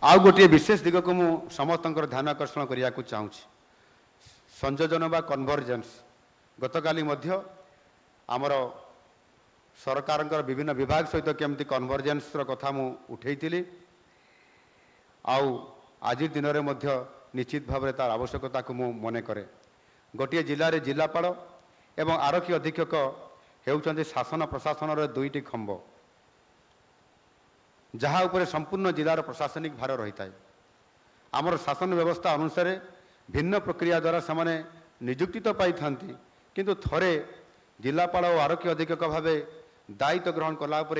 आउ गोटे विशेष दिग को समस्त ध्यान आकर्षण करने को चाहूँ संयोजन बा कन्भर्जेन्स गतकाली आमर सरकार विभिन्न विभाग सहित केमती कन्भर्जेन्स कथा मु उठेइथिली आउ आज दिन में निश्चित भाव में तार आवश्यकता को मु मने करे। गोटे जिले में जिलापाल एवं आरक्षी अधीक्षक होउचंदी शासन प्रशासन दुईटी खंब जहाँ उपरे संपूर्ण जिलार प्रशासनिक भार रही है। आमर शासन व्यवस्था अनुसार भिन्न प्रक्रिया द्वारा से निजुक्ति तो पाई था किंतु थरे जिलापाल और आरक्षी अधीक्षक भाव दायित्व ग्रहण कलापर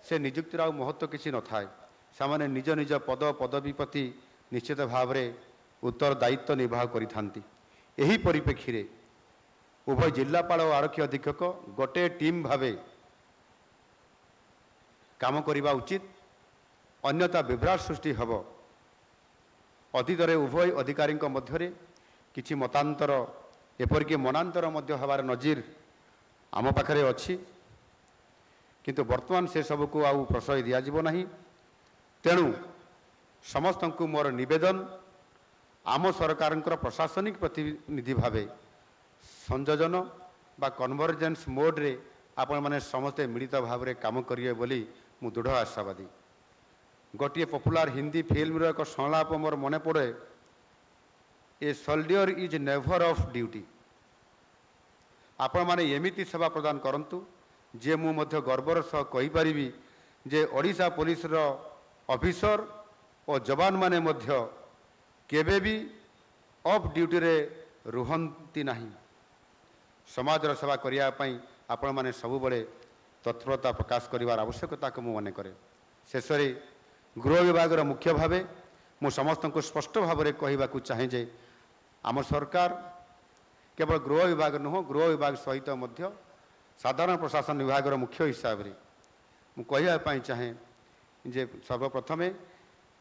से निजुक्तिर आ महत्व किसी न थाए। से निज निज पद पदवी प्रति निश्चित भाव में उत्तर दायित्व निर्वाह करी परिप्रेक्षी रे उभय जिलापाल और आरक्षी अधीक्षक गोटे टीम भावे काम करने उचित अन्यथा विभ्राट सृष्टि हब। अतीत उभय अधिकारी मध्य किछि मतांतर एपरिक मनांतर हबार नजीर आम पाखरे अच्छी किंतु वर्तमान से सब को आउ प्रश्रय दिज्व ना। तेणु समस्त को मोर निवेदन आम सरकार प्रशासनिक प्रतिनिधि भावे संयोजन बा कन्भर्जेन्स मोड रे आपण माने समस्ते मिलित भाव में काम करिए बोली मु दृढ़ आशावादी। गोटे पॉपुलर हिंदी फिल्म एक संलाप मोर मन पड़े ए soldier is never of duty. आपण माने एमिति सेवा प्रदान करंतु जे मु मध्य गर्वर सह कहि परिबी जे ओडिशा पुलिस रो ऑफिसर और जवान माने मध्य केबे भी ऑफ ड्यूटी रे रुहंती नहीं। समाज सेवा करिया पई आपण माने सबु बड़े तत्परता प्रकाश करिवार आवश्यकता को मु मने करे। शेष गृह विभाग मुख्य भावे मु समस्त को स्पष्ट भाव में कहवाक चाहे जे आम सरकार केवल गृह विभाग नुह गृह विभाग सहित मध्य साधारण प्रशासन विभाग मुख्य हिसाब से मु कहवाई चाहे जे सर्वप्रथमे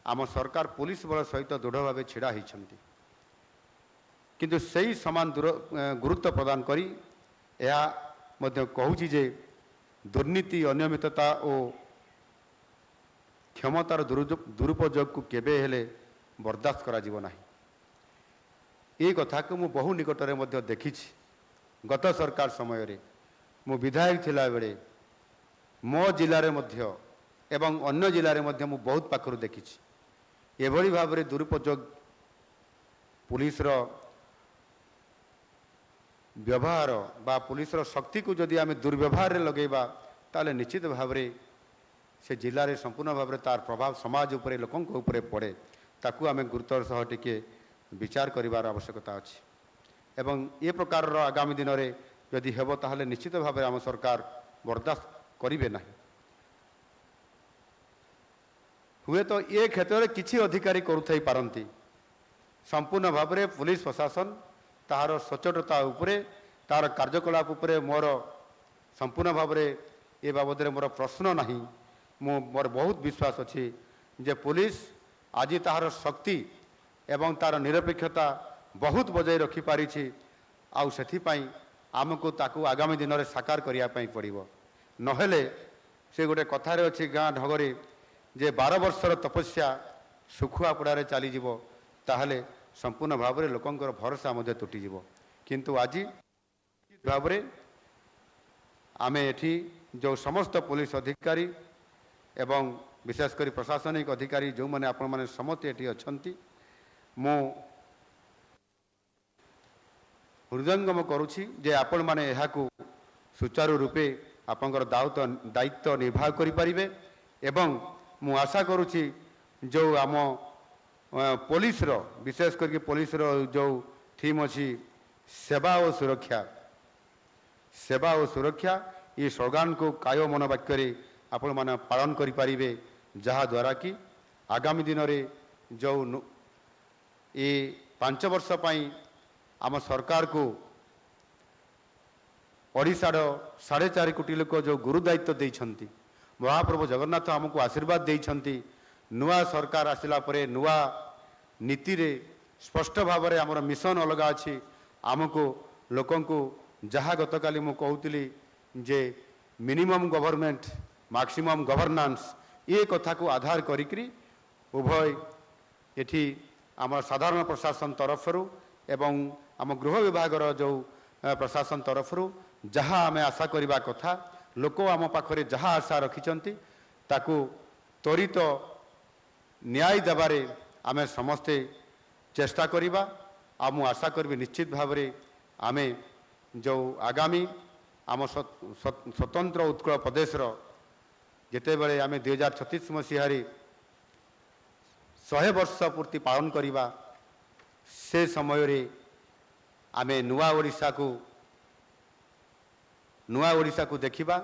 आम सरकार पुलिस बल सहित दृढ़ भाव छिड़ा होती किंतु सही समान गुरुत्व प्रदान करी कहूँ जे दुर्नीति अनियमितता और क्षमतार दुरुपयोग को केबे हेले बर्दाश्त करा जीव नाही। ये कथा को मु बहु निकटरे मध्य देखी। गत सरकार समय रे मु विधायक थिला बेले मो जिले में एवं अन्य जिले में मु बहुत पाखर देखी एभली भाव में दुरुपयोग पुलिस रो व्यवहार बा पुलिस रो शक्ति को जदि आम दुर्व्यवहार लगेबा ताले निश्चित भाव में से जिले में संपूर्ण भाव में तार प्रभाव समाज उपरे लोकों उपरे पड़े ताकू आम गुरुत्वर सह टिके विचार करिवार आवश्यकता अच्छी एवं ये प्रकार आगामी दिन में यदि हेब ताहले निश्चित भाव में आम सरकार बर्दाश्त करिवे नहीं। हुए तो ये क्षेत्र में किसी अधिकारी करुथाई पारंती संपूर्ण भाव में पुलिस प्रशासन तार सचोटता उपरे तार कार्यकलाप उपरे मोर संपूर्ण भाव में ये बाबद मोर प्रश्न नहीं। मोर बहुत विश्वास अच्छी जे पुलिस आज तार शक्ति एवं तार निरपेक्षता बहुत बजाय रखिपारी आउ सेथिपाई आमको ताकू आगामी दिन में साकार करने पड़ो नहेले से गोटे कथार अच्छी गाँ ढगरे जे 12 वर्षर तपस्या सुखुआ पड़ारे चलीज ताहले संपूर्ण भाव में लोकंर भरोसा तुटीज किंतु आज भाव में आम एठी जो समस्त पुलिस अधिकारी एवं विशेषकर प्रशासनिक अधिकारी जो मैंने आपण मैंने समस्त एठी अछंती मु हृदयंगम करुछि जे आपण माने एहाकू सुचारू रूपे आपंकर दायित्व निर्वाह करि परिबे एवं मु आशा करुछि जो आम पुलिस रो विशेष करके पुलिस रो जो थीम अच्छी सेवा और सुरक्षा ये स्लोगान को काय मन वाक्य आपण माने पालन करि परिबे जहा द्वारा कि आगामी दिन रे जो ये 5 वर्ष पई आम सरकार को ओडिशार 4.5 कोटी लोक जो गुरु दायित्व देइछंती महाप्रभु जगन्नाथ आमको आशीर्वाद देइछंती नुआ सरकार आसिला परे नुआ नीति रे स्पष्ट भाव में आमर मिशन अलग अच्छी आमको लोकों को जहाँ गतकाली मु कहूली जे मिनिमम गवर्नमेंट मैक्सिमम गवर्नेंस ये कथा को आधार करी उभय एठी आम साधारण प्रशासन तरफर एवं आम गृह विभाग जो प्रशासन तरफर जहाँ आम आशा करने कथा लोक आम पाखरे जहाँ आशा रखिंट ताकू त्वरित न्याय देवारे आम समस्ते चेष्टा करिबा आ मु आशा करी निश्चित भाव आम जो आगामी आम स्वतंत्र उत्कल प्रदेशर जितेबले आम 2036 मसीह 100 वर्ष पूर्ति पालन करिबा से समय रे आम नुआ ओडिशा को देखिबा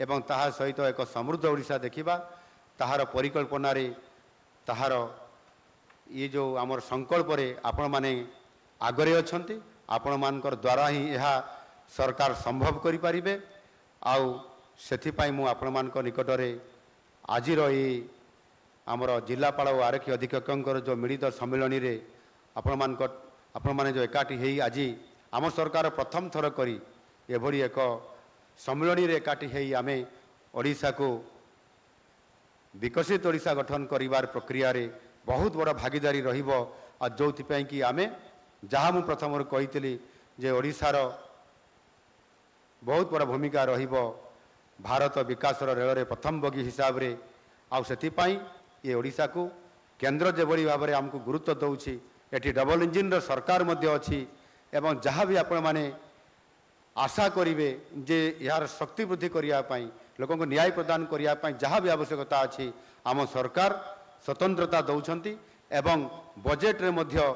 एवं ताहा सहित एक समृद्ध ओडिशा देखिबा ताहार परिकल्पना रे ताहार ये जो आमर संकल्प रे आपण माने आगरे अछंती आपण मानकर द्वारा ही यह सरकार संभव करि परिबे आउ सेथि पई मु आपण मान निकट रे आजिर ये आमर जिलापाल और आरक्षी अधीक्षक जो मिलित सम्मिलनी रे आपण माने जो एकाठी हेई आज आम सरकार प्रथम थर करी एभली एक सम्मिलनी रे एकाठी हेई आमे ओडिशा को विकसित ओडिशा गठन करिवार प्रक्रिया रे बहुत बड़ा भागीदारी रहिबो आ जोथिपई कि आमे जहाँ मु प्रथम कही जे ओडिशार बहुत बड़ा भूमिका रहिबो भारत विकास रेल रे प्रथम बगी हिसाब रे आ सेथिपई ये ओडिशा को केंद्र जेभली भाव में आमको गुरुत्व दौची एटी डबल इंजिन रो सरकार मध्य अछि एवं जहाँ भी आपण माने आशा करिवे जे यार शक्ति वृद्धि करिया पई लोक को न्याय प्रदान करिया पई जहाँ भी आवश्यकता अछि आम सरकार स्वतंत्रता दौरान एवं बजेट रे मध्य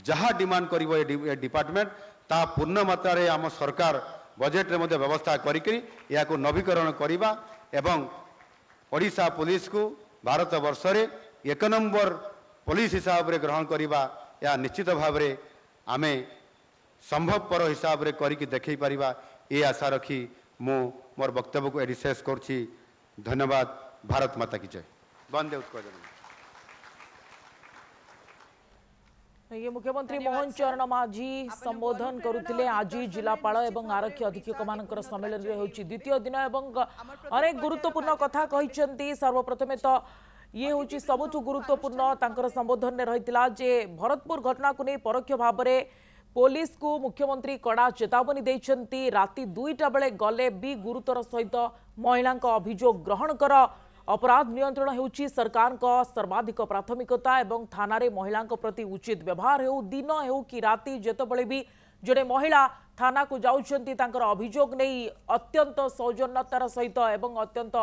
जहाँ डिमांड करिवो ए डिपार्टमेंट ता पूर्ण मात्रा रे आम सरकार बजेट रे मध्य व्यवस्था करिकरी या को नवीकरण करिबा एवं ओडिशा पुलिस को भारत वर्ष रे 1 नंबर पुलिस हिसाब रे ग्रहण करिबा या निश्चित भाव रे आमे संभवपर हिसाब रे करिकि देखै परिबा ए आशा रखी मु मोर वक्तव्य को एडी शेष करछि। धन्यवाद। भारत माता की जय। वंदे उत्कल। ये मुख्यमंत्री मोहन चरण माझी संबोधन करुथिले आज जिलापाल एवं आरक्षी अधीक्षक मानकर सम्मेलन रे होछि द्वितीय दिन एवं अनेक गुरुत्वपूर्ण कथा कहिसेंती। सर्वप्रथमे तो ये होछि सबुठु गुरुत्वपूर्ण तांकर संबोधन रे रहितला जे भरतपुर घटना को नै परोक्ष भाव में पुलिस को मुख्यमंत्री कड़ा चेतावनी देइछंती। राति 2टा बेले गले भी गुरुतर सहित महिला अभियोग ग्रहण कर अपराध नियंत्रण हेउछि सरकार का सर्वाधिक प्राथमिकता एवं थाना रे महिला प्रति उचित व्यवहार हेउ दिन हेउ कि राति जेतबळे भी जड़े महिला थाना को जाउछंती तांकर अभियोग नहीं अत्यंत सौजन्यतार सहित एवं अत्यंत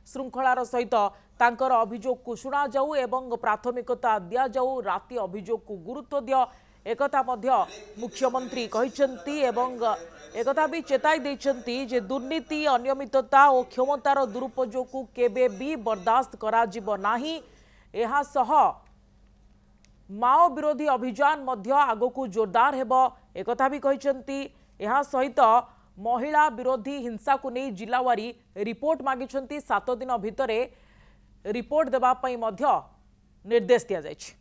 श्रृंखलार सहित तांकर अभियोग को शुणा जाऊ एवं प्राथमिकता दिया जाऊ राति अभियोग को गुरुत्व दियो एकथा मध्य मुख्यमंत्री कहिसेंती एवं एकथा भी चेताई देइछंती जे दुर्नीति अनियमितता और क्षमतार दुरुपयोग को केबे भी बर्दाश्त करा जिवो नाही। एहा सह माओ विरोधी अभियान मध्य आगो जोरदार हेबो एकथा भी कहिसेंती। एहा सहित महिला विरोधी हिंसा को नहीं जिलावारी रिपोर्ट मागिछंती 7 दिन भितरे रिपोर्ट देबा पई मध्य निर्देश दिया जायछि।